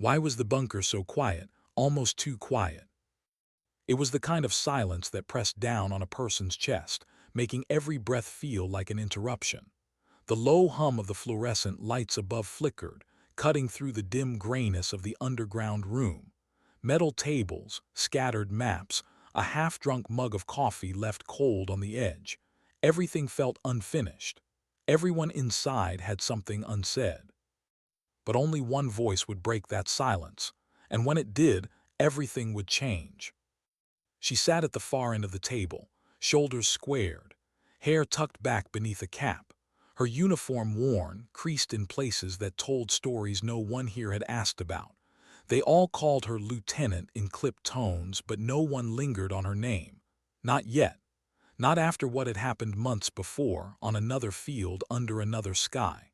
Why was the bunker so quiet, almost too quiet? It was the kind of silence that pressed down on a person's chest, making every breath feel like an interruption. The low hum of the fluorescent lights above flickered, cutting through the dim grayness of the underground room. Metal tables, scattered maps, a half-drunk mug of coffee left cold on the edge. Everything felt unfinished. Everyone inside had something unsaid. But only one voice would break that silence, and when it did, everything would change. She sat at the far end of the table, shoulders squared, hair tucked back beneath a cap, her uniform worn, creased in places that told stories no one here had asked about. They all called her Lieutenant in clipped tones, but no one lingered on her name. Not yet. Not after what had happened months before, on another field under another sky.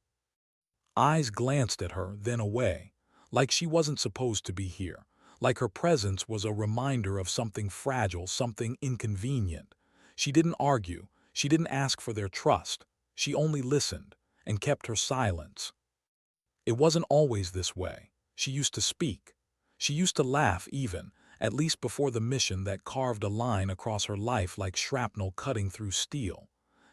Eyes glanced at her, then away, like she wasn't supposed to be here, like her presence was a reminder of something fragile, something inconvenient. She didn't argue, she didn't ask for their trust, she only listened, and kept her silence. It wasn't always this way. She used to speak. She used to laugh even, at least before the mission that carved a line across her life like shrapnel cutting through steel.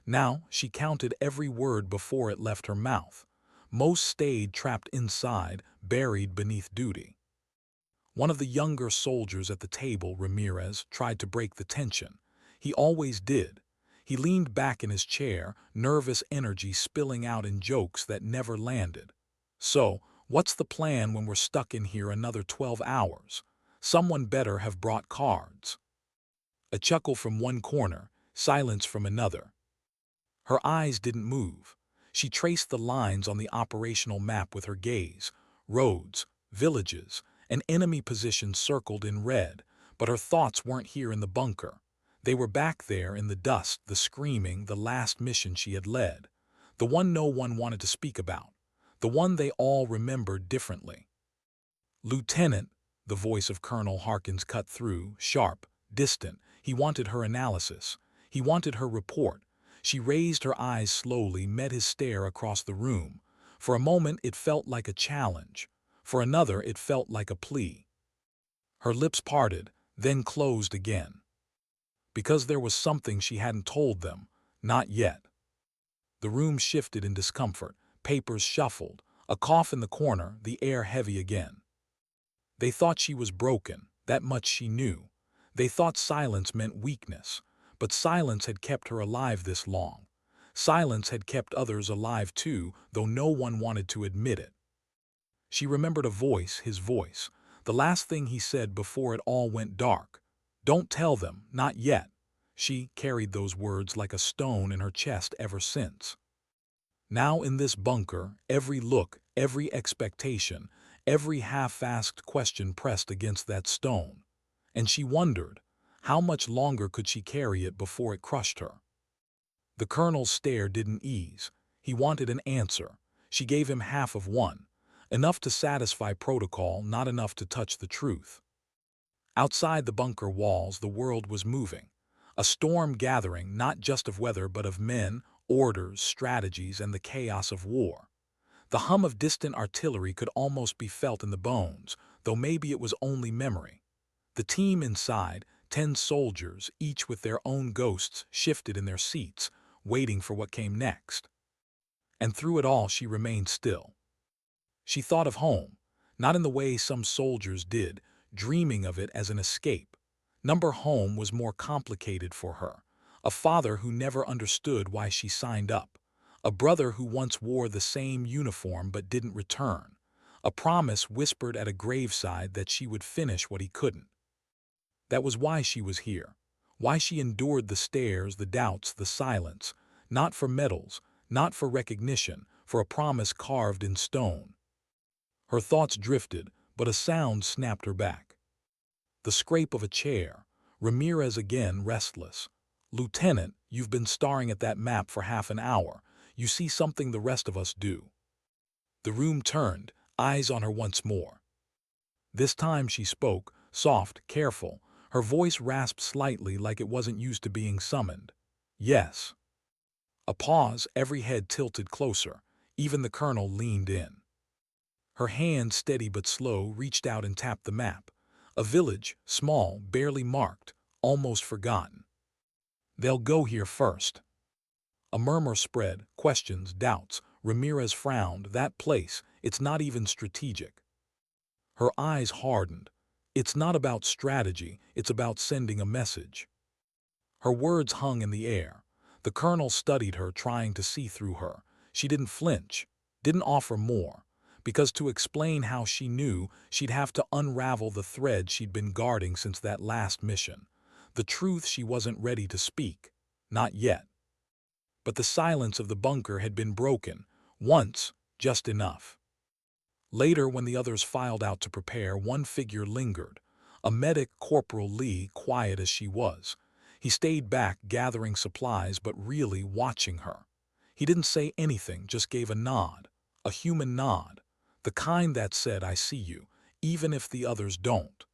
Now she counted every word before it left her mouth. Most stayed trapped inside, buried beneath duty. One of the younger soldiers at the table, Ramirez, tried to break the tension. He always did. He leaned back in his chair, nervous energy spilling out in jokes that never landed. So, what's the plan when we're stuck in here another 12 hours? Someone better have brought cards. A chuckle from one corner, silence from another. Her eyes didn't move. She traced the lines on the operational map with her gaze. Roads, villages, an enemy position circled in red, but her thoughts weren't here in the bunker. They were back there in the dust, the screaming, the last mission she had led. The one no one wanted to speak about. The one they all remembered differently. Lieutenant, the voice of Colonel Harkins cut through, sharp, distant. He wanted her analysis. He wanted her report. She raised her eyes slowly, met his stare across the room. For a moment it felt like a challenge. For another it felt like a plea. Her lips parted, then closed again. Because there was something she hadn't told them, not yet. The room shifted in discomfort, papers shuffled, a cough in the corner, the air heavy again. They thought she was broken, that much she knew. They thought silence meant weakness, but silence had kept her alive this long. Silence had kept others alive too, though no one wanted to admit it. She remembered a voice, his voice, the last thing he said before it all went dark. Don't tell them, not yet. She carried those words like a stone in her chest ever since. Now in this bunker, every look, every expectation, every half-asked question pressed against that stone. And she wondered, how much longer could she carry it before it crushed her? The colonel's stare didn't ease. He wanted an answer. She gave him half of one. Enough to satisfy protocol, not enough to touch the truth. Outside the bunker walls, the world was moving. A storm gathering, not just of weather but of men, orders, strategies, and the chaos of war. The hum of distant artillery could almost be felt in the bones, though maybe it was only memory. The team inside, 10 soldiers, each with their own ghosts, shifted in their seats, waiting for what came next. And through it all she remained still. She thought of home, not in the way some soldiers did, dreaming of it as an escape. Number home was more complicated for her. A father who never understood why she signed up. A brother who once wore the same uniform but didn't return. A promise whispered at a graveside that she would finish what he couldn't. That was why she was here. Why she endured the stares, the doubts, the silence. Not for medals, not for recognition, for a promise carved in stone. Her thoughts drifted, but a sound snapped her back. The scrape of a chair. Ramirez again, restless. Lieutenant, you've been staring at that map for half an hour. You see something the rest of us do. The room turned, eyes on her once more. This time she spoke, soft, careful. Her voice rasped slightly like it wasn't used to being summoned. Yes. A pause, every head tilted closer. Even the colonel leaned in. Her hand, steady but slow, reached out and tapped the map. A village, small, barely marked, almost forgotten. They'll go here first. A murmur spread, questions, doubts. Ramirez frowned. That place, it's not even strategic. Her eyes hardened. It's not about strategy, it's about sending a message. Her words hung in the air. The colonel studied her, trying to see through her. She didn't flinch, didn't offer more, because to explain how she knew, she'd have to unravel the thread she'd been guarding since that last mission. The truth she wasn't ready to speak. Not yet. But the silence of the bunker had been broken. Once, just enough. Later, when the others filed out to prepare, one figure lingered. A medic, Corporal Lee, quiet as she was. He stayed back, gathering supplies, but really watching her. He didn't say anything, just gave a nod. A human nod. The kind that said, "I see you," even if the others don't.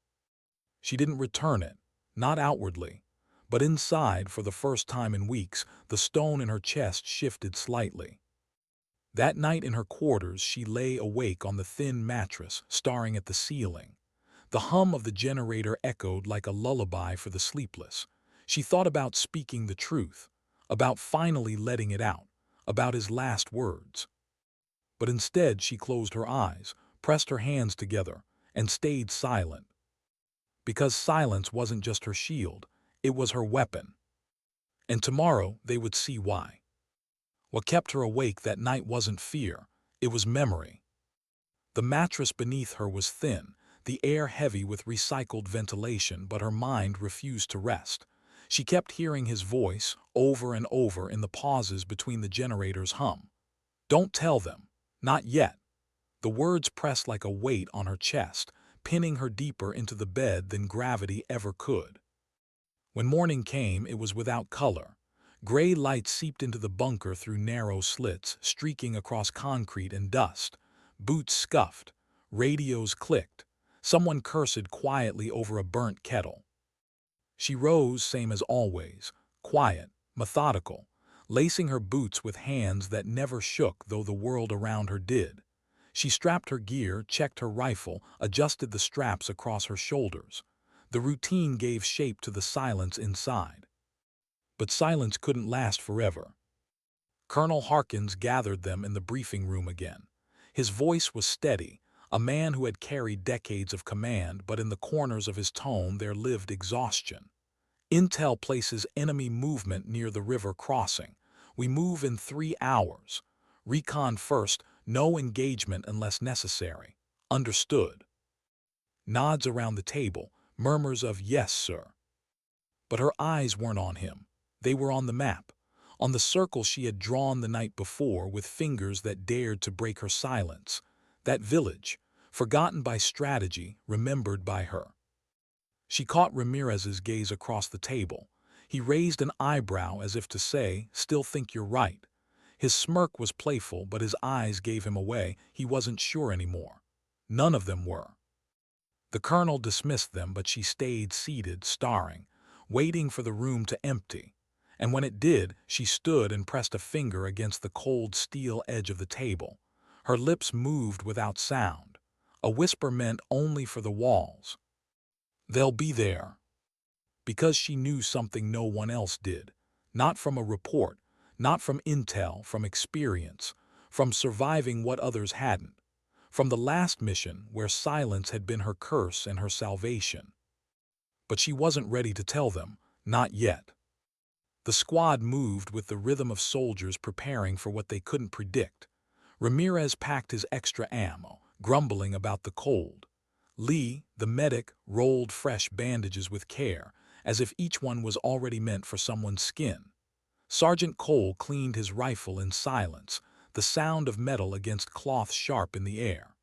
She didn't return it, not outwardly. But inside, for the first time in weeks, the stone in her chest shifted slightly. That night in her quarters, she lay awake on the thin mattress, staring at the ceiling. The hum of the generator echoed like a lullaby for the sleepless. She thought about speaking the truth, about finally letting it out, about his last words. But instead she closed her eyes, pressed her hands together, and stayed silent. Because silence wasn't just her shield, it was her weapon. And tomorrow they would see why. What kept her awake that night wasn't fear, it was memory. The mattress beneath her was thin, the air heavy with recycled ventilation, but her mind refused to rest. She kept hearing his voice over and over in the pauses between the generator's hum. "Don't tell them. Not yet." The words pressed like a weight on her chest, pinning her deeper into the bed than gravity ever could. When morning came, it was without color. Gray light seeped into the bunker through narrow slits, streaking across concrete and dust. Boots scuffed. Radios clicked. Someone cursed quietly over a burnt kettle. She rose, same as always, quiet, methodical, lacing her boots with hands that never shook though the world around her did. She strapped her gear, checked her rifle, adjusted the straps across her shoulders. The routine gave shape to the silence inside. But silence couldn't last forever. Colonel Harkins gathered them in the briefing room again. His voice was steady, a man who had carried decades of command, but in the corners of his tone there lived exhaustion. "Intel places enemy movement near the river crossing. We move in 3 hours. Recon first, no engagement unless necessary. Understood." Nods around the table, murmurs of "yes, sir." But her eyes weren't on him. They were on the map, on the circle she had drawn the night before with fingers that dared to break her silence. That village, forgotten by strategy, remembered by her. She caught Ramirez's gaze across the table. He raised an eyebrow as if to say, "Still think you're right." His smirk was playful, but his eyes gave him away. He wasn't sure anymore. None of them were. The colonel dismissed them, but she stayed seated, staring, waiting for the room to empty. And when it did, she stood and pressed a finger against the cold steel edge of the table. Her lips moved without sound, a whisper meant only for the walls. "They'll be there." Because she knew something no one else did. Not from a report, not from intel, from experience, from surviving what others hadn't. From the last mission where silence had been her curse and her salvation. But she wasn't ready to tell them, not yet. The squad moved with the rhythm of soldiers preparing for what they couldn't predict. Ramirez packed his extra ammo, grumbling about the cold. Lee, the medic, rolled fresh bandages with care, as if each one was already meant for someone's skin. Sergeant Cole cleaned his rifle in silence, the sound of metal against cloth sharp in the air.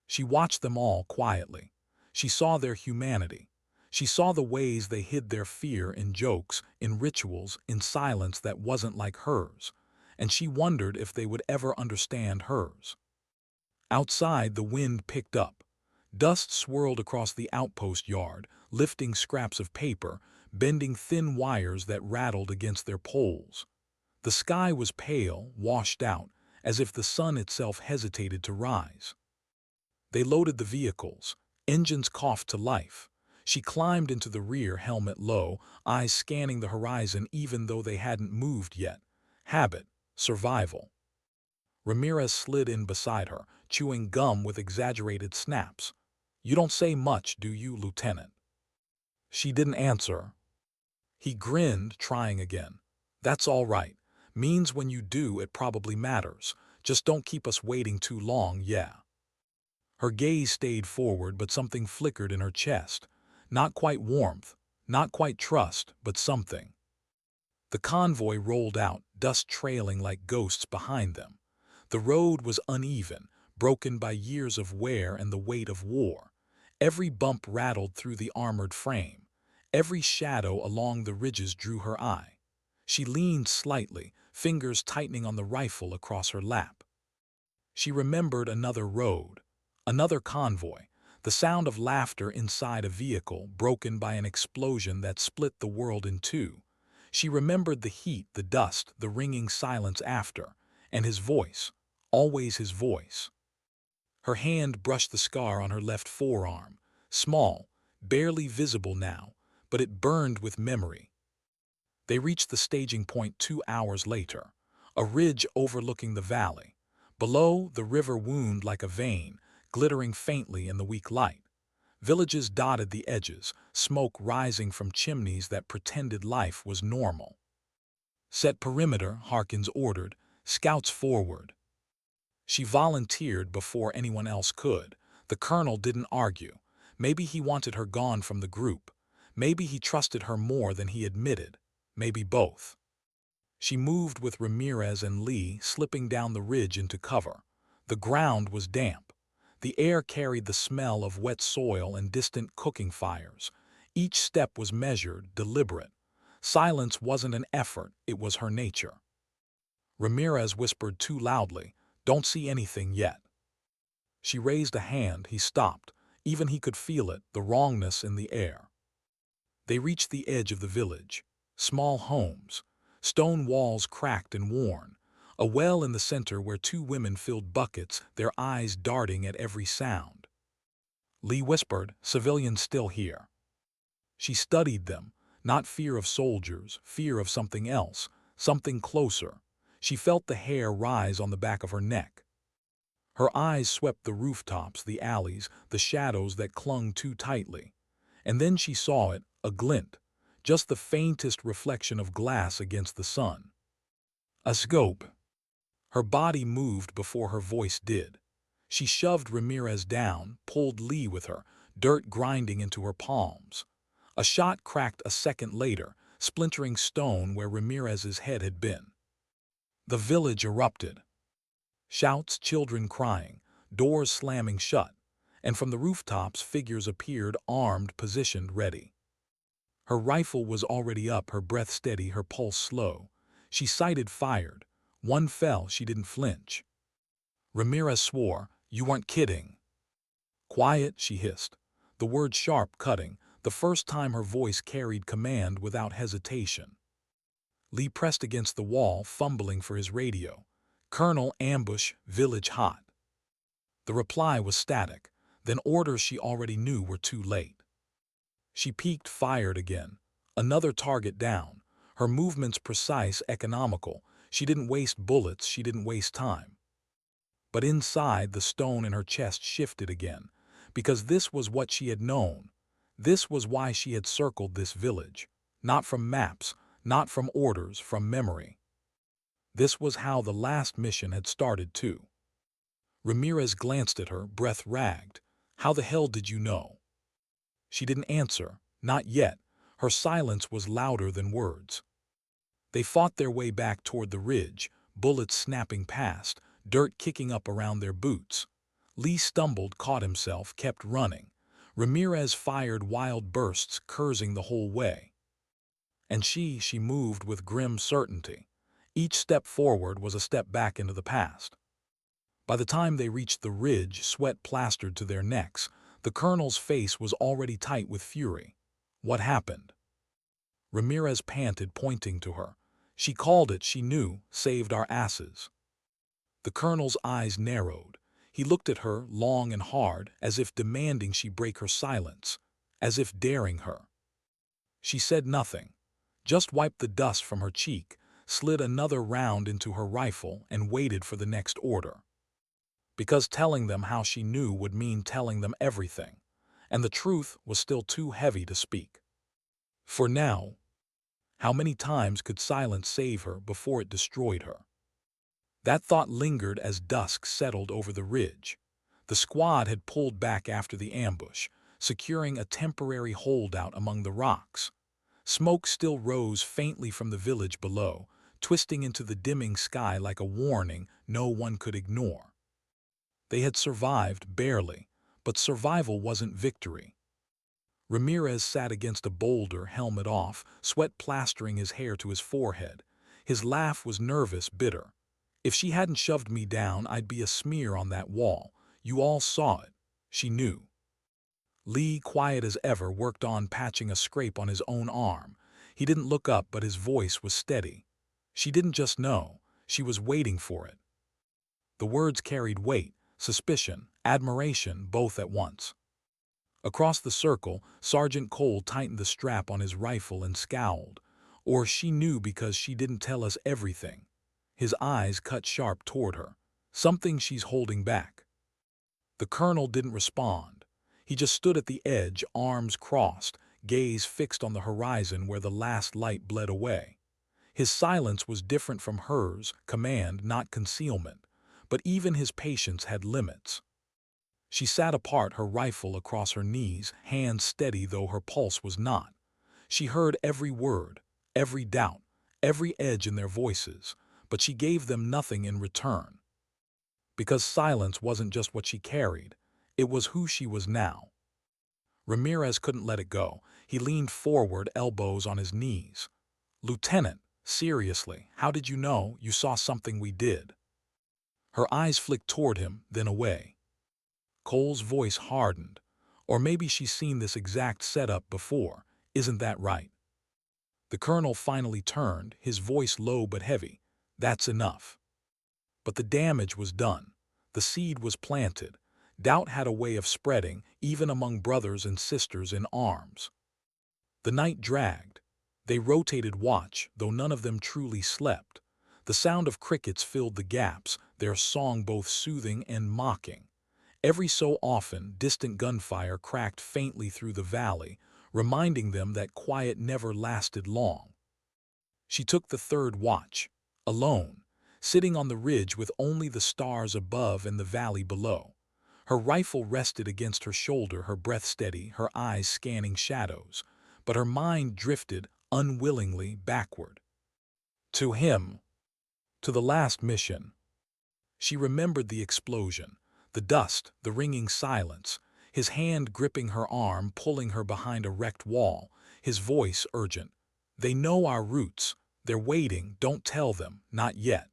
She watched them all quietly. She saw their humanity. She saw the ways they hid their fear in jokes, in rituals, in silence that wasn't like hers, and she wondered if they would ever understand hers. Outside, the wind picked up. Dust swirled across the outpost yard, lifting scraps of paper, bending thin wires that rattled against their poles. The sky was pale, washed out, as if the sun itself hesitated to rise. They loaded the vehicles. Engines coughed to life. She climbed into the rear, helmet low, eyes scanning the horizon even though they hadn't moved yet. Habit. Survival. Ramirez slid in beside her, chewing gum with exaggerated snaps. "You don't say much, do you, Lieutenant?" She didn't answer. He grinned, trying again. "That's all right. Means when you do, it probably matters. Just don't keep us waiting too long, yeah." Her gaze stayed forward, but something flickered in her chest. Not quite warmth, not quite trust, but something. The convoy rolled out, dust trailing like ghosts behind them. The road was uneven, broken by years of wear and the weight of war. Every bump rattled through the armored frame. Every shadow along the ridges drew her eye. She leaned slightly, fingers tightening on the rifle across her lap. She remembered another road, another convoy, the sound of laughter inside a vehicle broken by an explosion that split the world in two. She remembered the heat, the dust, the ringing silence after, and his voice, always his voice. Her hand brushed the scar on her left forearm, small, barely visible now, but it burned with memory. They reached the staging point 2 hours later, a ridge overlooking the valley. Below, the river wound like a vein, glittering faintly in the weak light. Villages dotted the edges, smoke rising from chimneys that pretended life was normal. "Set perimeter," Harkins ordered. "Scouts forward." She volunteered before anyone else could. The colonel didn't argue. Maybe he wanted her gone from the group. Maybe he trusted her more than he admitted. Maybe both. She moved with Ramirez and Lee, slipping down the ridge into cover. The ground was damp. The air carried the smell of wet soil and distant cooking fires. Each step was measured, deliberate. Silence wasn't an effort, it was her nature. Ramirez whispered too loudly, "Don't see anything yet." She raised a hand, he stopped. Even he could feel it, the wrongness in the air. They reached the edge of the village. Small homes. Stone walls cracked and worn. A well in the center where two women filled buckets, their eyes darting at every sound. Lee whispered, "Civilians still here." She studied them, not fear of soldiers, fear of something else, something closer. She felt the hair rise on the back of her neck. Her eyes swept the rooftops, the alleys, the shadows that clung too tightly. And then she saw it, a glint, just the faintest reflection of glass against the sun. A scope. Her body moved before her voice did. She shoved Ramirez down, pulled Lee with her, dirt grinding into her palms. A shot cracked a second later, splintering stone where Ramirez's head had been. The village erupted. Shouts, children crying, doors slamming shut, and from the rooftops figures appeared, armed, positioned, ready. Her rifle was already up, her breath steady, her pulse slow. She sighted, fired. One fell, she didn't flinch. Ramirez swore, "You weren't kidding." "Quiet," she hissed, the word sharp, cutting, the first time her voice carried command without hesitation. Lee pressed against the wall, fumbling for his radio. "Colonel, ambush, village hot." The reply was static, then orders she already knew were too late. She peeked, fired again. Another target down. Her movements precise, economical. She didn't waste bullets, she didn't waste time. But inside, the stone in her chest shifted again, because this was what she had known. This was why she had circled this village. Not from maps, not from orders, from memory. This was how the last mission had started too. Ramirez glanced at her, breath ragged. "How the hell did you know?" She didn't answer, not yet. Her silence was louder than words. They fought their way back toward the ridge, bullets snapping past, dirt kicking up around their boots. Lee stumbled, caught himself, kept running. Ramirez fired wild bursts, cursing the whole way. And she moved with grim certainty. Each step forward was a step back into the past. By the time they reached the ridge, sweat plastered to their necks. The colonel's face was already tight with fury. "What happened?" Ramirez panted, pointing to her. "She called it, she knew, saved our asses." The colonel's eyes narrowed. He looked at her long and hard, as if demanding she break her silence, as if daring her. She said nothing, just wiped the dust from her cheek, slid another round into her rifle, and waited for the next order. Because telling them how she knew would mean telling them everything, and the truth was still too heavy to speak. For now, how many times could silence save her before it destroyed her? That thought lingered as dusk settled over the ridge. The squad had pulled back after the ambush, securing a temporary holdout among the rocks. Smoke still rose faintly from the village below, twisting into the dimming sky like a warning no one could ignore. They had survived, barely, but survival wasn't victory. Ramirez sat against a boulder, helmet off, sweat plastering his hair to his forehead. His laugh was nervous, bitter. If she hadn't shoved me down, I'd be a smear on that wall. You all saw it. She knew. Lee, quiet as ever, worked on patching a scrape on his own arm. He didn't look up, but his voice was steady. She didn't just know. She was waiting for it. The words carried weight, suspicion, admiration, both at once. Across the circle, Sergeant Cole tightened the strap on his rifle and scowled. Or she knew because she didn't tell us everything. His eyes cut sharp toward her. Something she's holding back. The colonel didn't respond. He just stood at the edge, arms crossed, gaze fixed on the horizon where the last light bled away. His silence was different from hers, command, not concealment. But even his patience had limits. She sat apart, her rifle across her knees, hands steady though her pulse was not. She heard every word, every doubt, every edge in their voices, but she gave them nothing in return. Because silence wasn't just what she carried, it was who she was now. Ramirez couldn't let it go. He leaned forward, elbows on his knees. "Lieutenant, seriously, how did you know? You saw something we did." Her eyes flicked toward him, then away. Cole's voice hardened. "Or maybe she's seen this exact setup before. Isn't that right?" The colonel finally turned, his voice low but heavy. "That's enough." But the damage was done. The seed was planted. Doubt had a way of spreading, even among brothers and sisters in arms. The night dragged. They rotated watch, though none of them truly slept. The sound of crickets filled the gaps, their song both soothing and mocking. Every so often, distant gunfire cracked faintly through the valley, reminding them that quiet never lasted long. She took the third watch, alone, sitting on the ridge with only the stars above and the valley below. Her rifle rested against her shoulder, her breath steady, her eyes scanning shadows, but her mind drifted unwillingly backward. To him, to the last mission. She remembered the explosion, the dust, the ringing silence, his hand gripping her arm, pulling her behind a wrecked wall, his voice urgent. "They know our routes. They're waiting. Don't tell them. Not yet."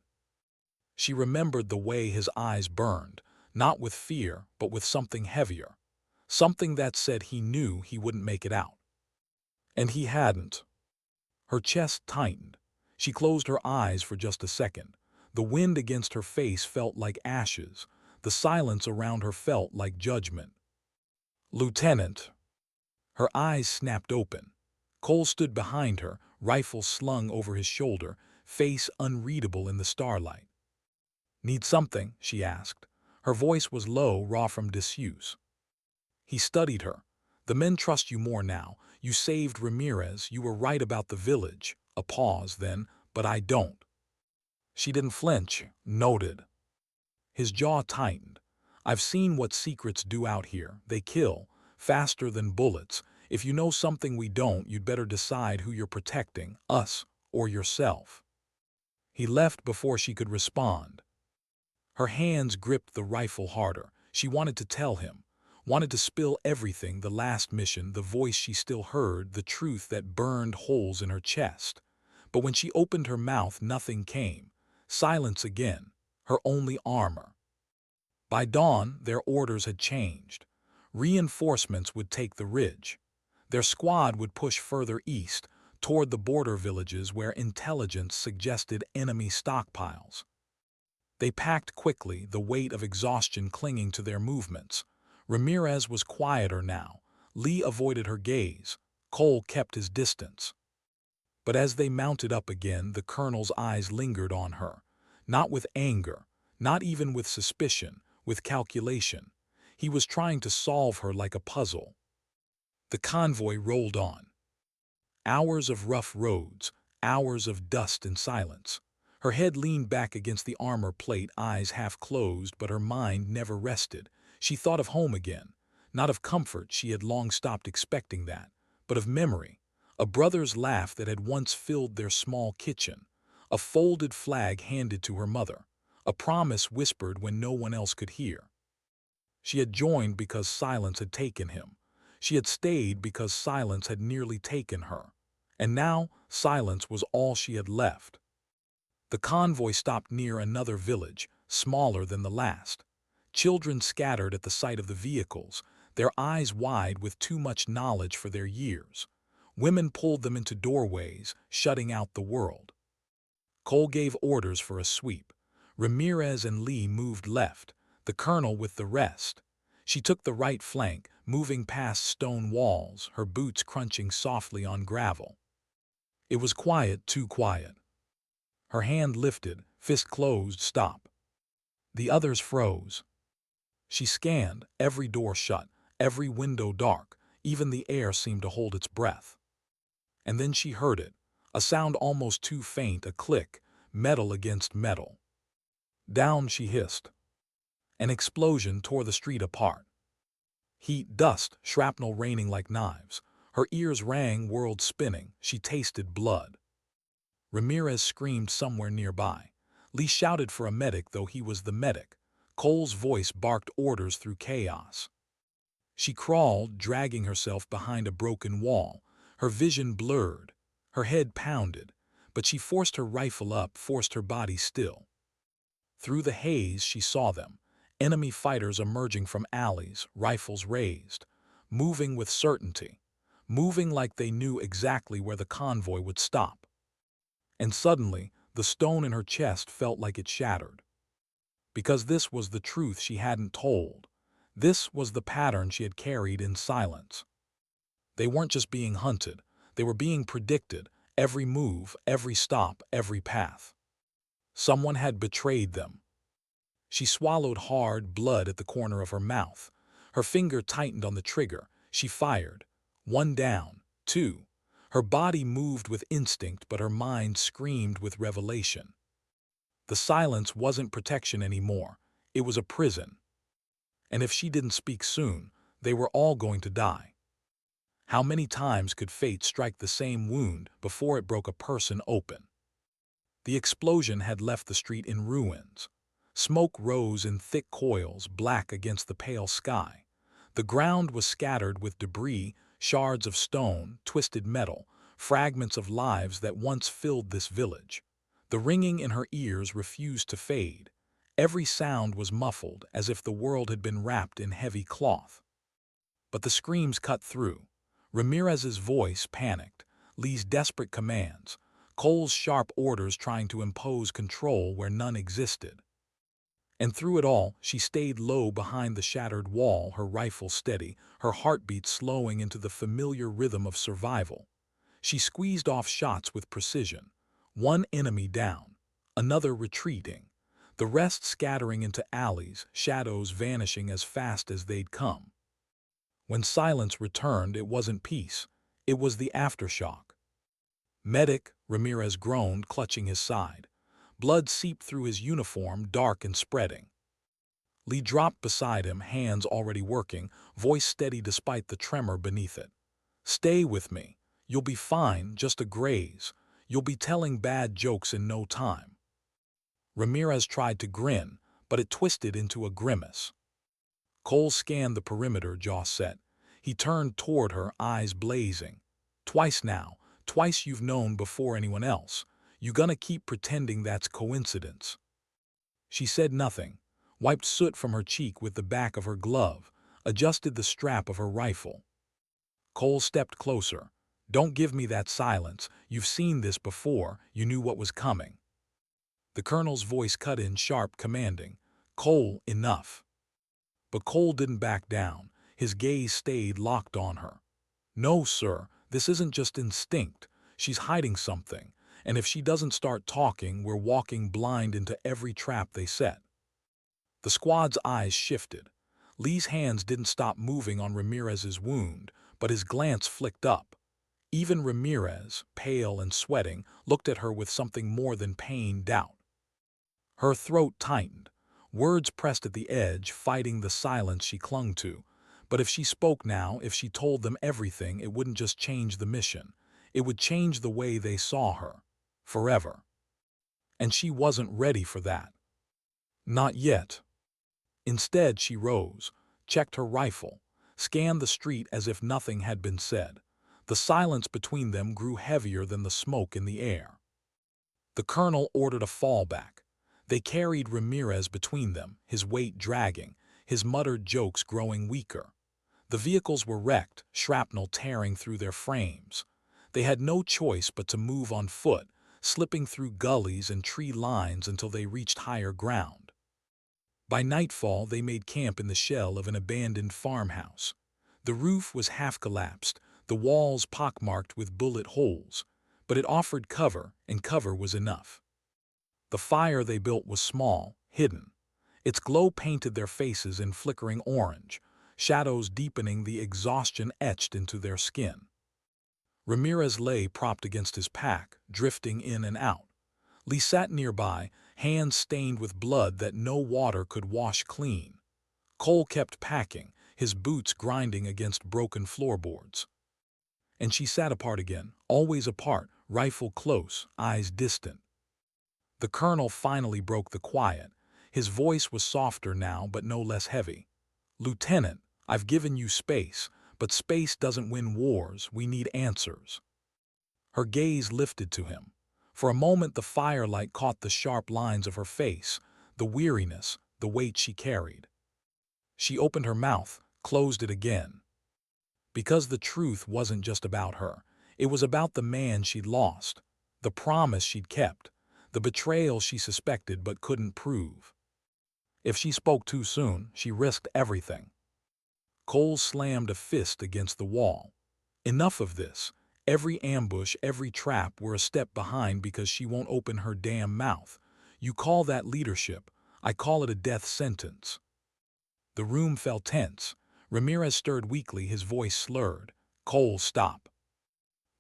She remembered the way his eyes burned, not with fear, but with something heavier. Something that said he knew he wouldn't make it out. And he hadn't. Her chest tightened. She closed her eyes for just a second. The wind against her face felt like ashes. The silence around her felt like judgment. "Lieutenant." Her eyes snapped open. Cole stood behind her, rifle slung over his shoulder, face unreadable in the starlight. "Need something?" she asked. Her voice was low, raw from disuse. He studied her. "The men trust you more now. You saved Ramirez. You were right about the village." A pause, then, "But I don't." She didn't flinch. Noted. His jaw tightened. "I've seen what secrets do out here. They kill, faster than bullets. If you know something we don't, you'd better decide who you're protecting, us or yourself." He left before she could respond. Her hands gripped the rifle harder. She wanted to tell him, wanted to spill everything, the last mission, the voice she still heard, the truth that burned holes in her chest. But when she opened her mouth, nothing came. Silence again, her only armor. By dawn, their orders had changed. Reinforcements would take the ridge. Their squad would push further east, toward the border villages where intelligence suggested enemy stockpiles. They packed quickly, the weight of exhaustion clinging to their movements. Ramirez was quieter now. Lee avoided her gaze. Cole kept his distance. But as they mounted up again, the colonel's eyes lingered on her. Not with anger, not even with suspicion, with calculation. He was trying to solve her like a puzzle. The convoy rolled on. Hours of rough roads, hours of dust and silence. Her head leaned back against the armor plate, eyes half closed, but her mind never rested. She thought of home again. Not of comfort, she had long stopped expecting that, but of memory. A brother's laugh that had once filled their small kitchen. A folded flag handed to her mother. A promise whispered when no one else could hear. She had joined because silence had taken him. She had stayed because silence had nearly taken her. And now, silence was all she had left. The convoy stopped near another village, smaller than the last. Children scattered at the sight of the vehicles, their eyes wide with too much knowledge for their years. Women pulled them into doorways, shutting out the world. Cole gave orders for a sweep. Ramirez and Lee moved left, the colonel with the rest. She took the right flank, moving past stone walls, her boots crunching softly on gravel. It was quiet, too quiet. Her hand lifted, fist closed, stop. The others froze. She scanned, every door shut, every window dark, even the air seemed to hold its breath. And then she heard it, a sound almost too faint, a click, metal against metal. Down, she hissed. An explosion tore the street apart. Heat, dust, shrapnel raining like knives. Her ears rang, world spinning. She tasted blood. Ramirez screamed somewhere nearby. Lee shouted for a medic, though he was the medic. Cole's voice barked orders through chaos. She crawled, dragging herself behind a broken wall. Her vision blurred. Her head pounded. But she forced her rifle up, forced her body still. Through the haze, she saw them. Enemy fighters emerging from alleys, rifles raised. Moving with certainty. Moving like they knew exactly where the convoy would stop. And suddenly, the stone in her chest felt like it shattered. Because this was the truth she hadn't told. This was the pattern she had carried in silence. They weren't just being hunted. They were being predicted. Every move, every stop, every path. Someone had betrayed them. She swallowed hard, blood at the corner of her mouth. Her finger tightened on the trigger. She fired. One down, two. Her body moved with instinct, but her mind screamed with revelation. The silence wasn't protection anymore. It was a prison. And if she didn't speak soon, they were all going to die. How many times could fate strike the same wound before it broke a person open? The explosion had left the street in ruins. Smoke rose in thick coils, black against the pale sky. The ground was scattered with debris, shards of stone, twisted metal, fragments of lives that once filled this village. The ringing in her ears refused to fade. Every sound was muffled, as if the world had been wrapped in heavy cloth. But the screams cut through. Ramirez's voice panicked, Lee's desperate commands, Cole's sharp orders trying to impose control where none existed. And through it all, she stayed low behind the shattered wall, her rifle steady, her heartbeat slowing into the familiar rhythm of survival. She squeezed off shots with precision. One enemy down, another retreating, the rest scattering into alleys, shadows vanishing as fast as they'd come. When silence returned, it wasn't peace. It was the aftershock. "Medic," Ramirez groaned, clutching his side. Blood seeped through his uniform, dark and spreading. Lee dropped beside him, hands already working, voice steady despite the tremor beneath it. "Stay with me. You'll be fine, just a graze. You'll be telling bad jokes in no time." Ramirez tried to grin, but it twisted into a grimace. Cole scanned the perimeter, jaw set. He turned toward her, eyes blazing. "Twice now, twice you've known before anyone else. You gonna keep pretending that's coincidence?" She said nothing, wiped soot from her cheek with the back of her glove, adjusted the strap of her rifle. Cole stepped closer. "Don't give me that silence. You've seen this before. You knew what was coming." The colonel's voice cut in sharp, commanding, "Cole, enough." But Cole didn't back down. His gaze stayed locked on her. "No, sir, this isn't just instinct. She's hiding something, and if she doesn't start talking, we're walking blind into every trap they set." The squad's eyes shifted. Lee's hands didn't stop moving on Ramirez's wound, but his glance flicked up. Even Ramirez, pale and sweating, looked at her with something more than pain, doubt. Her throat tightened. Words pressed at the edge, fighting the silence she clung to. But if she spoke now, if she told them everything, it wouldn't just change the mission. It would change the way they saw her. Forever. And she wasn't ready for that. Not yet. Instead, she rose, checked her rifle, scanned the street as if nothing had been said. The silence between them grew heavier than the smoke in the air. The colonel ordered a fallback. They carried Ramirez between them, his weight dragging, his muttered jokes growing weaker. The vehicles were wrecked, shrapnel tearing through their frames. They had no choice but to move on foot, slipping through gullies and tree lines until they reached higher ground. By nightfall, they made camp in the shell of an abandoned farmhouse. The roof was half collapsed, the walls pockmarked with bullet holes, but it offered cover, and cover was enough. The fire they built was small, hidden. Its glow painted their faces in flickering orange, shadows deepening the exhaustion etched into their skin. Ramirez lay propped against his pack, drifting in and out. Lee sat nearby, hands stained with blood that no water could wash clean. Cole kept packing, his boots grinding against broken floorboards. And she sat apart again, always apart, rifle close, eyes distant. The colonel finally broke the quiet. His voice was softer now, but no less heavy. "Lieutenant, I've given you space, but space doesn't win wars. We need answers." Her gaze lifted to him. For a moment the firelight caught the sharp lines of her face, the weariness, the weight she carried. She opened her mouth, closed it again. Because the truth wasn't just about her. It was about the man she'd lost, the promise she'd kept, the betrayal she suspected but couldn't prove. If she spoke too soon, she risked everything. Cole slammed a fist against the wall. "Enough of this. Every ambush, every trap, we're a step behind because she won't open her damn mouth. You call that leadership. I call it a death sentence." The room fell tense. Ramirez stirred weakly, his voice slurred. "Cole, stop."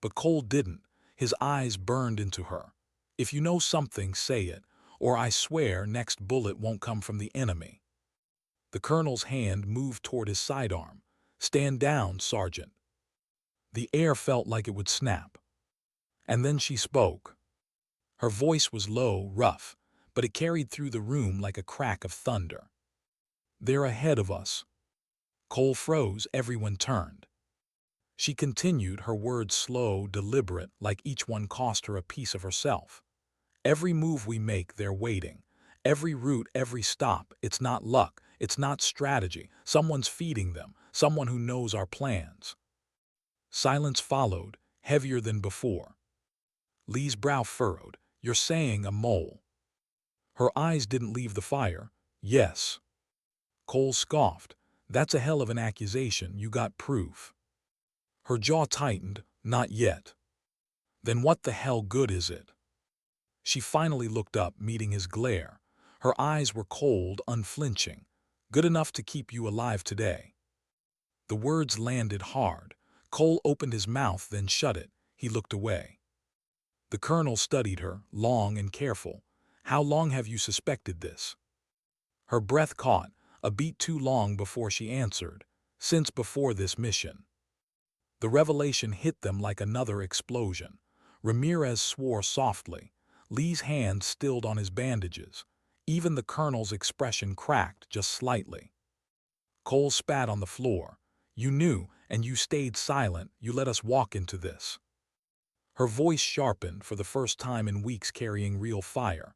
But Cole didn't. His eyes burned into her. "If you know something, say it, or I swear next bullet won't come from the enemy." The colonel's hand moved toward his sidearm. "Stand down, Sergeant." The air felt like it would snap. And then she spoke. Her voice was low, rough, but it carried through the room like a crack of thunder. "They're ahead of us." Cole froze, everyone turned. She continued, her words slow, deliberate, like each one cost her a piece of herself. "Every move we make, they're waiting. Every route, every stop, it's not luck, it's not strategy. Someone's feeding them, someone who knows our plans." Silence followed, heavier than before. Lee's brow furrowed. "You're saying a mole." Her eyes didn't leave the fire. "Yes." Cole scoffed. "That's a hell of an accusation. You got proof." Her jaw tightened. "Not yet." "Then what the hell good is it?" She finally looked up, meeting his glare. Her eyes were cold, unflinching. "Good enough to keep you alive today." The words landed hard. Cole opened his mouth, then shut it. He looked away. The colonel studied her, long and careful. "How long have you suspected this?" Her breath caught, a beat too long before she answered. "Since before this mission." The revelation hit them like another explosion. Ramirez swore softly. Lee's hand stilled on his bandages. Even the colonel's expression cracked just slightly. Cole spat on the floor. "You knew, and you stayed silent. You let us walk into this." Her voice sharpened, for the first time in weeks carrying real fire.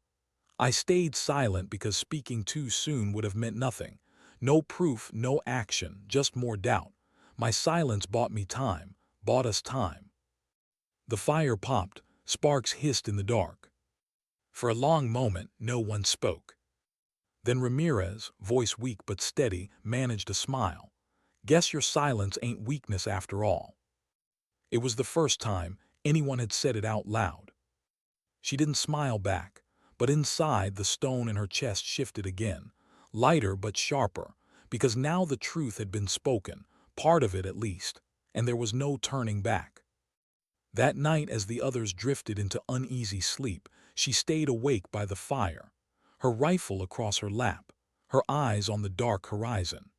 "I stayed silent because speaking too soon would have meant nothing. No proof, no action, just more doubt. My silence bought me time, bought us time." The fire popped, sparks hissed in the dark. For a long moment, no one spoke. Then Ramirez, voice weak but steady, managed a smile. Guess your silence ain't weakness after all. It was the first time anyone had said it out loud. She didn't smile back, but inside the stone in her chest shifted again, lighter but sharper, because now the truth had been spoken, part of it at least, and there was no turning back. That night, as the others drifted into uneasy sleep, she stayed awake by the fire, her rifle across her lap, her eyes on the dark horizon,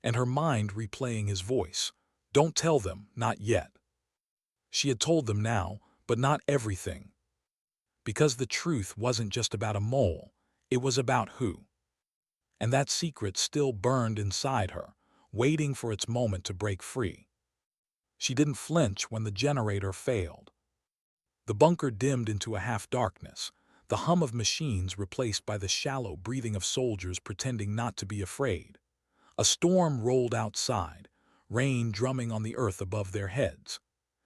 and her mind replaying his voice. Don't tell them, not yet. She had told them now, but not everything. Because the truth wasn't just about a mole, it was about who. And that secret still burned inside her, waiting for its moment to break free. She didn't flinch when the generator failed. The bunker dimmed into a half-darkness, the hum of machines replaced by the shallow breathing of soldiers pretending not to be afraid. A storm rolled outside, rain drumming on the earth above their heads.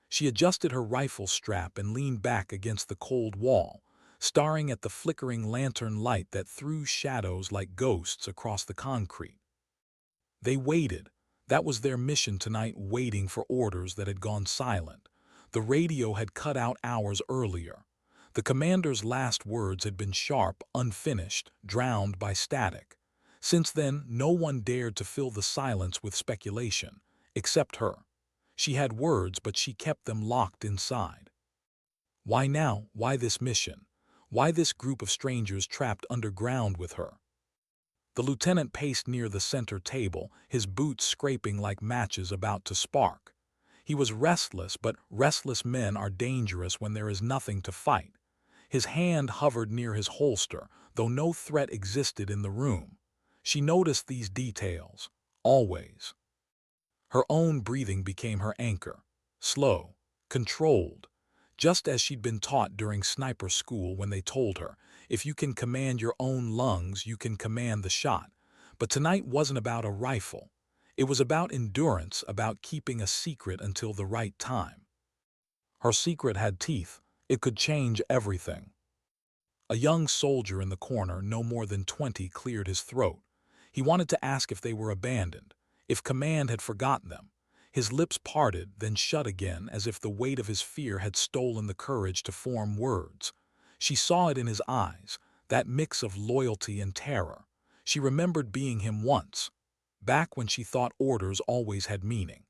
She adjusted her rifle strap and leaned back against the cold wall, staring at the flickering lantern light that threw shadows like ghosts across the concrete. They waited. That was their mission tonight, waiting for orders that had gone silent. The radio had cut out hours earlier. The commander's last words had been sharp, unfinished, drowned by static. Since then, no one dared to fill the silence with speculation, except her. She had words, but she kept them locked inside. Why now? Why this mission? Why this group of strangers trapped underground with her? The lieutenant paced near the center table, his boots scraping like matches about to spark. He was restless, but restless men are dangerous when there is nothing to fight. His hand hovered near his holster, though no threat existed in the room. She noticed these details, always. Her own breathing became her anchor, slow, controlled, just as she'd been taught during sniper school when they told her, if you can command your own lungs, you can command the shot. But tonight wasn't about a rifle. It was about endurance, about keeping a secret until the right time. Her secret had teeth. It could change everything. A young soldier in the corner, no more than 20, cleared his throat. He wanted to ask if they were abandoned, if command had forgotten them. His lips parted, then shut again, as if the weight of his fear had stolen the courage to form words. She saw it in his eyes, that mix of loyalty and terror. She remembered being him once, back when she thought orders always had meaning.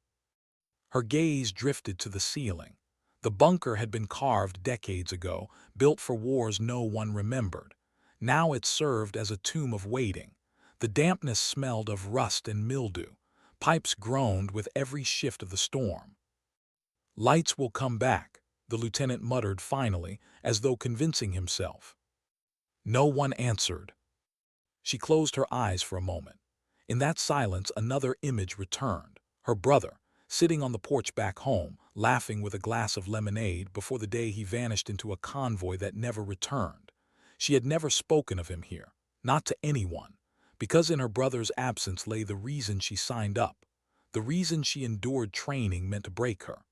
Her gaze drifted to the ceiling. The bunker had been carved decades ago, built for wars no one remembered. Now it served as a tomb of waiting. The dampness smelled of rust and mildew. Pipes groaned with every shift of the storm. Lights will come back, the lieutenant muttered finally, as though convincing himself. No one answered. She closed her eyes for a moment. In that silence, another image returned. Her brother, sitting on the porch back home, laughing with a glass of lemonade before the day he vanished into a convoy that never returned. She had never spoken of him here, not to anyone, because in her brother's absence lay the reason she signed up, the reason she endured training meant to break her,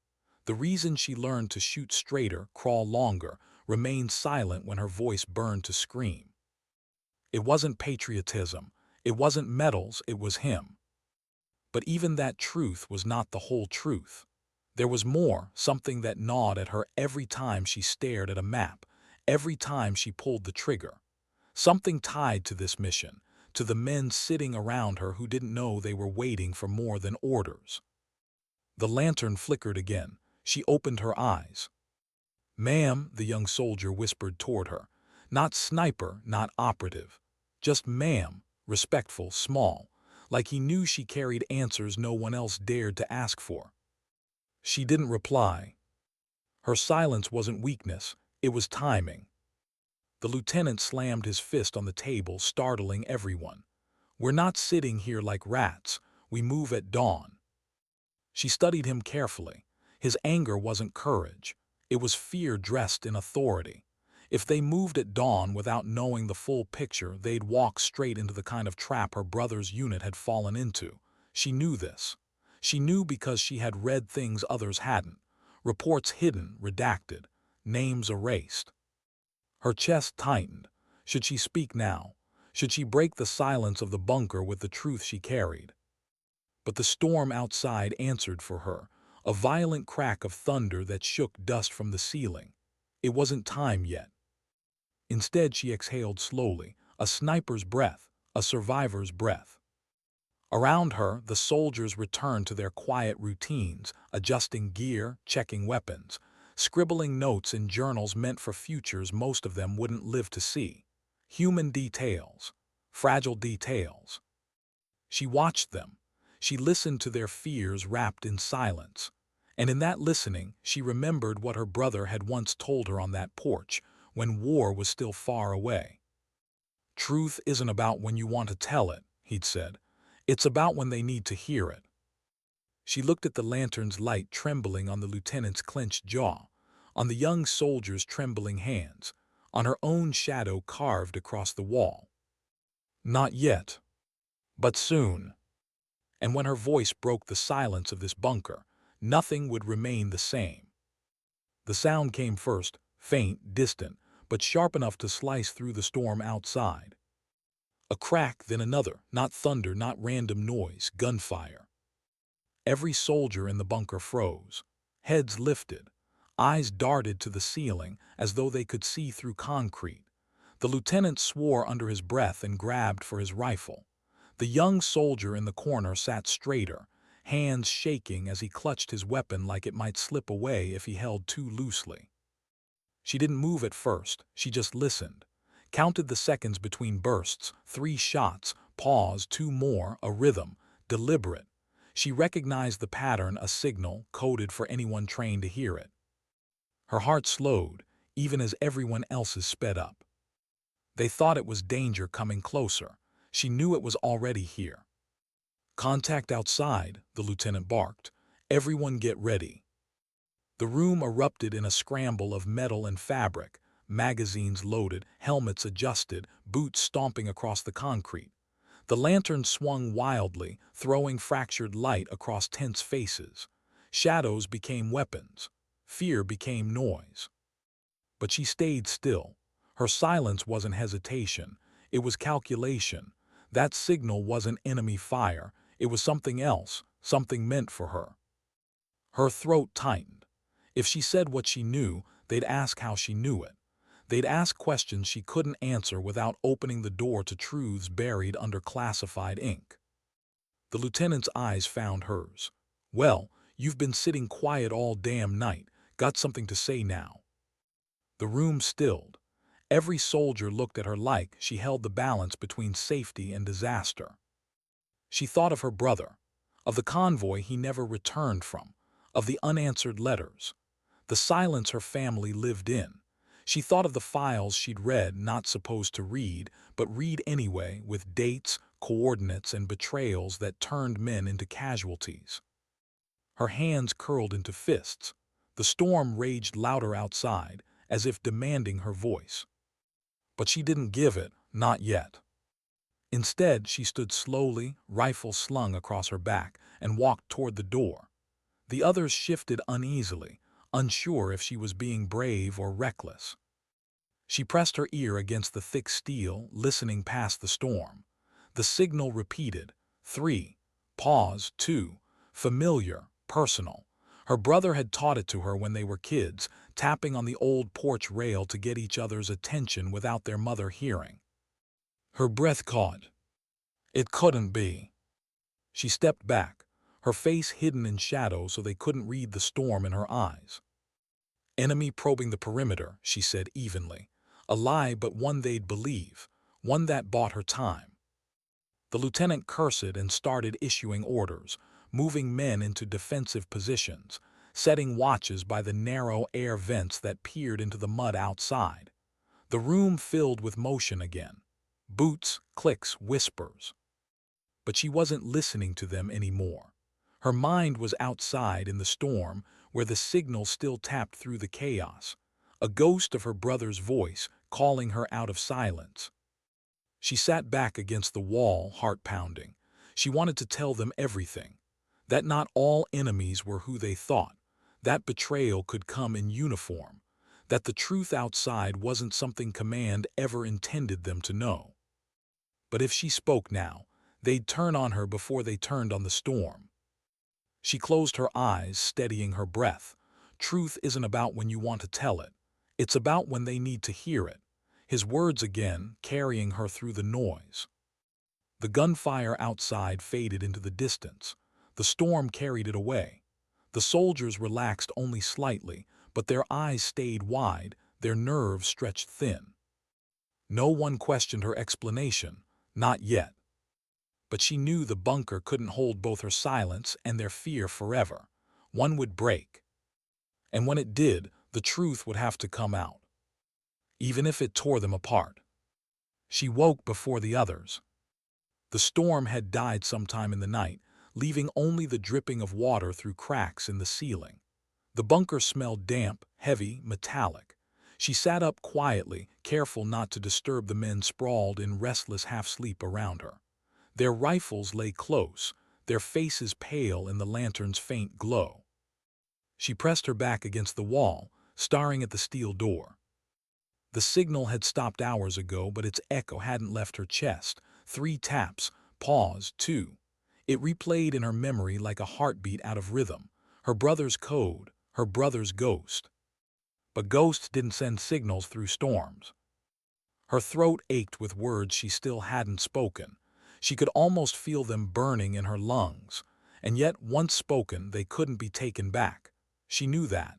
the reason she learned to shoot straighter, crawl longer, remain silent when her voice burned to scream. It wasn't patriotism, it wasn't medals, it was him. But even that truth was not the whole truth. There was more, something that gnawed at her every time she stared at a map, every time she pulled the trigger. Something tied to this mission, to the men sitting around her who didn't know they were waiting for more than orders. The lantern flickered again. She opened her eyes. "Ma'am," the young soldier whispered toward her. Not sniper, not operative. Just ma'am, respectful, small, like he knew she carried answers no one else dared to ask for. She didn't reply. Her silence wasn't weakness, it was timing. The lieutenant slammed his fist on the table, startling everyone. "We're not sitting here like rats, we move at dawn." She studied him carefully. His anger wasn't courage, it was fear dressed in authority. If they moved at dawn without knowing the full picture, they'd walk straight into the kind of trap her brother's unit had fallen into. She knew this. She knew because she had read things others hadn't. Reports hidden, redacted, names erased. Her chest tightened. Should she speak now? Should she break the silence of the bunker with the truth she carried? But the storm outside answered for her, a violent crack of thunder that shook dust from the ceiling. It wasn't time yet. Instead, she exhaled slowly, a sniper's breath, a survivor's breath. Around her, the soldiers returned to their quiet routines, adjusting gear, checking weapons, scribbling notes in journals meant for futures most of them wouldn't live to see. Human details, fragile details. She watched them. She listened to their fears wrapped in silence. And in that listening, she remembered what her brother had once told her on that porch, when war was still far away. Truth isn't about when you want to tell it, he'd said. It's about when they need to hear it. She looked at the lantern's light trembling on the lieutenant's clenched jaw, on the young soldier's trembling hands, on her own shadow carved across the wall. Not yet, but soon. And when her voice broke the silence of this bunker, nothing would remain the same. The sound came first, faint, distant, but sharp enough to slice through the storm outside. A crack, then another, not thunder, not random noise, gunfire. Every soldier in the bunker froze. Heads lifted. Eyes darted to the ceiling as though they could see through concrete. The lieutenant swore under his breath and grabbed for his rifle. The young soldier in the corner sat straighter, hands shaking as he clutched his weapon like it might slip away if he held too loosely. She didn't move at first, she just listened. Counted the seconds between bursts, 3 shots, pause, 2 more, a rhythm, deliberate. She recognized the pattern, a signal, coded for anyone trained to hear it. Her heart slowed, even as everyone else's sped up. They thought it was danger coming closer. She knew it was already here. Contact outside, the lieutenant barked. Everyone get ready. The room erupted in a scramble of metal and fabric, magazines loaded, helmets adjusted, boots stomping across the concrete. The lantern swung wildly, throwing fractured light across tense faces. Shadows became weapons. Fear became noise. But she stayed still. Her silence wasn't hesitation. It was calculation. That signal wasn't enemy fire. It was something else, something meant for her. Her throat tightened. If she said what she knew, they'd ask how she knew it. They'd ask questions she couldn't answer without opening the door to truths buried under classified ink. The lieutenant's eyes found hers. Well, you've been sitting quiet all damn night. Got something to say now. The room stilled. Every soldier looked at her like she held the balance between safety and disaster. She thought of her brother, of the convoy he never returned from, of the unanswered letters, the silence her family lived in. She thought of the files she'd read, not supposed to read, but read anyway, with dates, coordinates, and betrayals that turned men into casualties. Her hands curled into fists. The storm raged louder outside, as if demanding her voice. But she didn't give it, not yet. Instead, she stood slowly, rifle slung across her back, and walked toward the door. The others shifted uneasily, unsure if she was being brave or reckless. She pressed her ear against the thick steel, listening past the storm. The signal repeated. 3. Pause. 2. Familiar, personal. Her brother had taught it to her when they were kids, tapping on the old porch rail to get each other's attention without their mother hearing. Her breath caught. It couldn't be. She stepped back, her face hidden in shadow so they couldn't read the storm in her eyes. Enemy probing the perimeter, she said evenly. A lie, but one they'd believe, one that bought her time. The lieutenant cursed and started issuing orders, moving men into defensive positions, setting watches by the narrow air vents that peered into the mud outside. The room filled with motion again. Boots, clicks, whispers. But she wasn't listening to them anymore. Her mind was outside in the storm, where the signal still tapped through the chaos, a ghost of her brother's voice calling her out of silence. She sat back against the wall, heart pounding. She wanted to tell them everything. That not all enemies were who they thought. That betrayal could come in uniform. that the truth outside wasn't something command ever intended them to know. But if she spoke now, they'd turn on her before they turned on the storm. She closed her eyes, steadying her breath. Truth isn't about when you want to tell it. It's about when they need to hear it. His words again, carrying her through the noise. The gunfire outside faded into the distance. The storm carried it away. The soldiers relaxed only slightly, but their eyes stayed wide, their nerves stretched thin. No one questioned her explanation, not yet. But she knew the bunker couldn't hold both her silence and their fear forever. One would break. And when it did, the truth would have to come out, even if it tore them apart. She woke before the others. The storm had died sometime in the night, leaving only the dripping of water through cracks in the ceiling. The bunker smelled damp, heavy, metallic. She sat up quietly, careful not to disturb the men sprawled in restless half-sleep around her. Their rifles lay close, their faces pale in the lantern's faint glow. She pressed her back against the wall, staring at the steel door. The signal had stopped hours ago, but its echo hadn't left her chest. 3 taps, pause, 2. It replayed in her memory like a heartbeat out of rhythm. Her brother's code, her brother's ghost. But ghosts didn't send signals through storms. Her throat ached with words she still hadn't spoken. She could almost feel them burning in her lungs. And yet, once spoken, they couldn't be taken back. She knew that.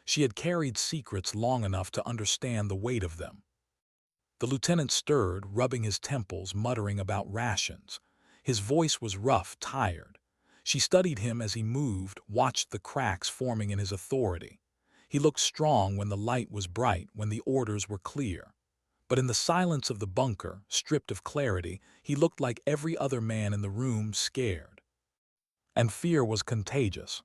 She had carried secrets long enough to understand the weight of them. The lieutenant stirred, rubbing his temples, muttering about rations. His voice was rough, tired. She studied him as he moved, watched the cracks forming in his authority. He looked strong when the light was bright, when the orders were clear. But in the silence of the bunker, stripped of clarity, he looked like every other man in the room, scared. And fear was contagious.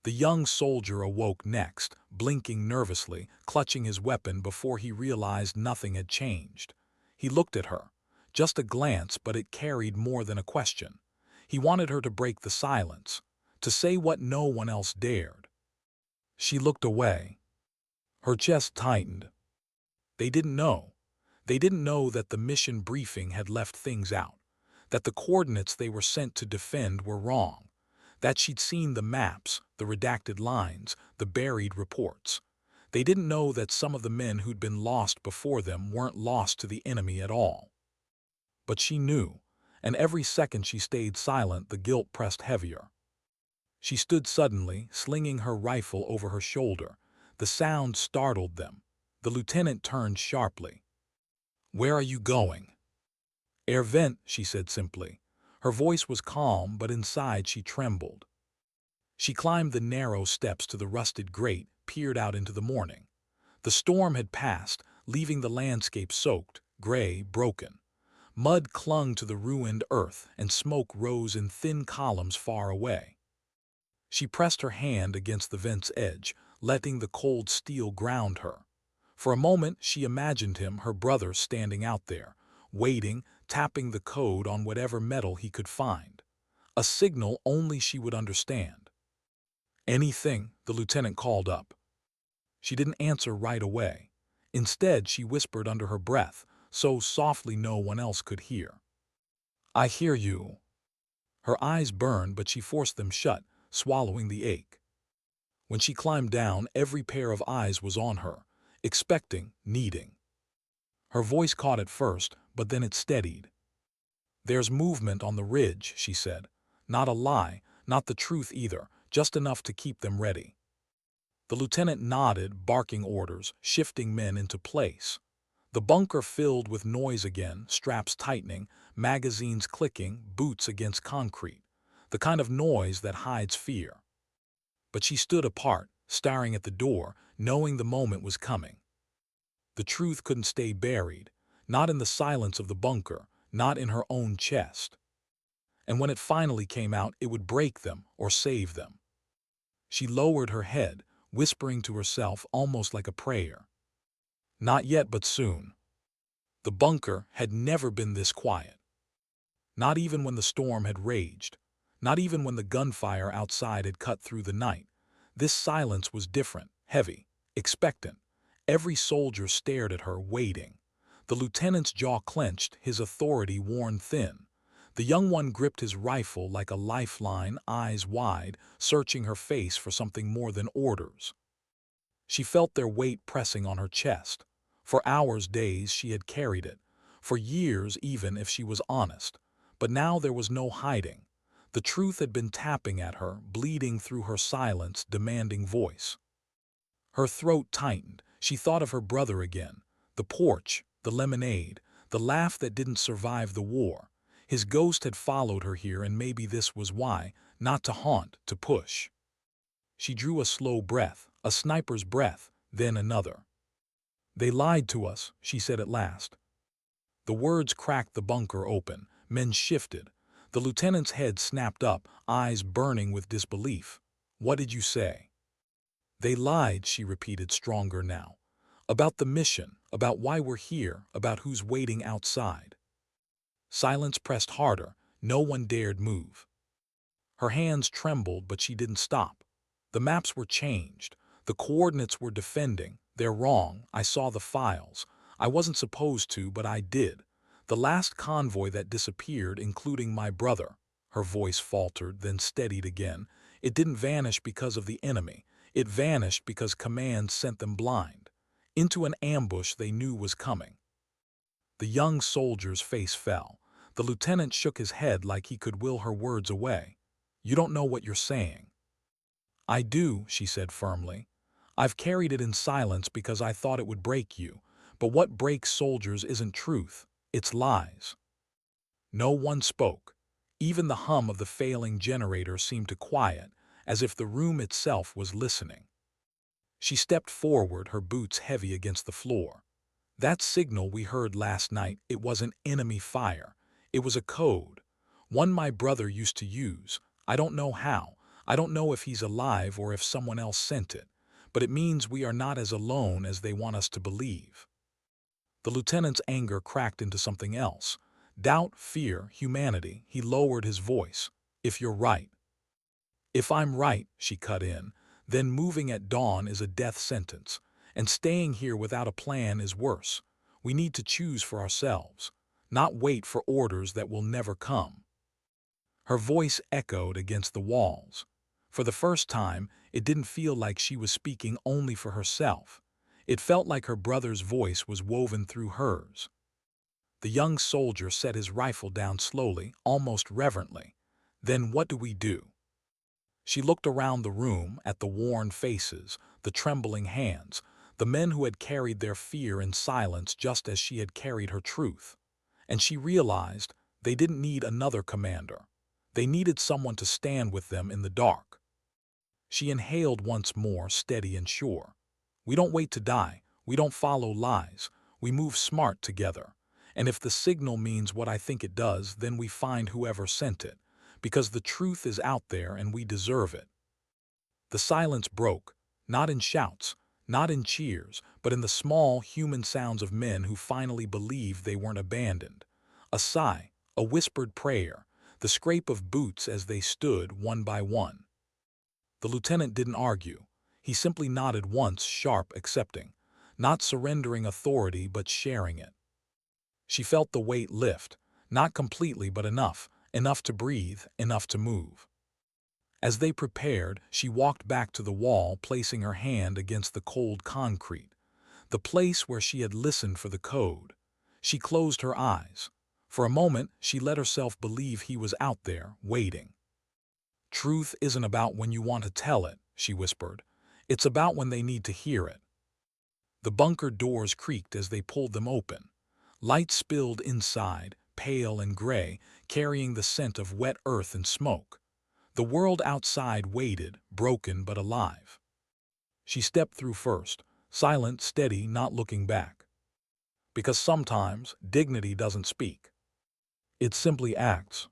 The young soldier awoke next, blinking nervously, clutching his weapon before he realized nothing had changed. He looked at her. Just a glance, but it carried more than a question. He wanted her to break the silence, to say what no one else dared. She looked away. Her chest tightened. They didn't know. They didn't know that the mission briefing had left things out, that the coordinates they were sent to defend were wrong, that she'd seen the maps, the redacted lines, the buried reports. They didn't know that some of the men who'd been lost before them weren't lost to the enemy at all. But she knew, and every second she stayed silent, the guilt pressed heavier. She stood suddenly, slinging her rifle over her shoulder. The sound startled them. The lieutenant turned sharply. "Where are you going?" "Air vent," she said simply. Her voice was calm, but inside she trembled. She climbed the narrow steps to the rusted grate, peered out into the morning. The storm had passed, leaving the landscape soaked, gray, broken. Mud clung to the ruined earth, and smoke rose in thin columns far away. She pressed her hand against the vent's edge, letting the cold steel ground her. For a moment she imagined him, her brother, standing out there, waiting, tapping the code on whatever metal he could find. A signal only she would understand. "Anything?" the lieutenant called up. She didn't answer right away. Instead, she whispered under her breath, so softly no one else could hear. "I hear you." Her eyes burned, but she forced them shut, swallowing the ache. When she climbed down, every pair of eyes was on her, expecting, needing. Her voice caught at first, but then it steadied. "There's movement on the ridge," she said. Not a lie, not the truth either, just enough to keep them ready. The lieutenant nodded, barking orders, shifting men into place. The bunker filled with noise again, straps tightening, magazines clicking, boots against concrete. The kind of noise that hides fear. But she stood apart, staring at the door, knowing the moment was coming. The truth couldn't stay buried, not in the silence of the bunker, not in her own chest. And when it finally came out, it would break them or save them. She lowered her head, whispering to herself almost like a prayer. Not yet, but soon. The bunker had never been this quiet. Not even when the storm had raged. Not even when the gunfire outside had cut through the night. This silence was different, heavy, expectant. Every soldier stared at her, waiting. The lieutenant's jaw clenched, his authority worn thin. The young one gripped his rifle like a lifeline, eyes wide, searching her face for something more than orders. She felt their weight pressing on her chest. For hours, days, she had carried it. For years, even if she was honest. But now there was no hiding. The truth had been tapping at her, bleeding through her silence, demanding voice. Her throat tightened. She thought of her brother again. The porch, the lemonade, the laugh that didn't survive the war. His ghost had followed her here, and maybe this was why, not to haunt, to push. She drew a slow breath, a sniper's breath, then another. "They lied to us," she said at last. The words cracked the bunker open. Men shifted. The lieutenant's head snapped up, eyes burning with disbelief. "What did you say?" "They lied," she repeated, stronger now. "About the mission, about why we're here, about who's waiting outside." Silence pressed harder. No one dared move. Her hands trembled, but she didn't stop. The maps were changed. The coordinates were defending. "They're wrong. I saw the files. I wasn't supposed to, but I did. The last convoy that disappeared, including my brother." Her voice faltered, then steadied again. "It didn't vanish because of the enemy. It vanished because command sent them blind. Into an ambush they knew was coming." The young soldier's face fell. The lieutenant shook his head like he could will her words away. "You don't know what you're saying." "I do," she said firmly. "I've carried it in silence because I thought it would break you. But what breaks soldiers isn't truth, it's lies." No one spoke. Even the hum of the failing generator seemed to quiet, as if the room itself was listening. She stepped forward, her boots heavy against the floor. "That signal we heard last night, it wasn't enemy fire. It was a code. One my brother used to use. I don't know how. I don't know if he's alive or if someone else sent it. But it means we are not as alone as they want us to believe." The lieutenant's anger cracked into something else. Doubt, fear, humanity. He lowered his voice. "If you're right." "If I'm right," she cut in, "then moving at dawn is a death sentence. And staying here without a plan is worse. We need to choose for ourselves, not wait for orders that will never come." Her voice echoed against the walls. For the first time, it didn't feel like she was speaking only for herself. It felt like her brother's voice was woven through hers. The young soldier set his rifle down slowly, almost reverently. "Then what do we do?" She looked around the room, at the worn faces, the trembling hands, the men who had carried their fear in silence just as she had carried her truth. And she realized they didn't need another commander. They needed someone to stand with them in the dark. She inhaled once more, steady and sure. "We don't wait to die. We don't follow lies. We move smart together. And if the signal means what I think it does, then we find whoever sent it. Because the truth is out there and we deserve it." The silence broke, not in shouts, not in cheers, but in the small, human sounds of men who finally believed they weren't abandoned. A sigh, a whispered prayer, the scrape of boots as they stood one by one. The lieutenant didn't argue. He simply nodded once, sharp, accepting, not surrendering authority but sharing it. She felt the weight lift, not completely but enough to breathe, enough to move. As they prepared, she walked back to the wall, placing her hand against the cold concrete, the place where she had listened for the code. She closed her eyes. For a moment, she let herself believe he was out there, waiting. "Truth isn't about when you want to tell it," she whispered. "It's about when they need to hear it." The bunker doors creaked as they pulled them open. Light spilled inside, pale and gray, carrying the scent of wet earth and smoke. The world outside waited, broken but alive. She stepped through first, silent, steady, not looking back. Because sometimes dignity doesn't speak. It simply acts.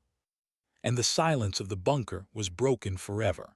And the silence of the bunker was broken forever.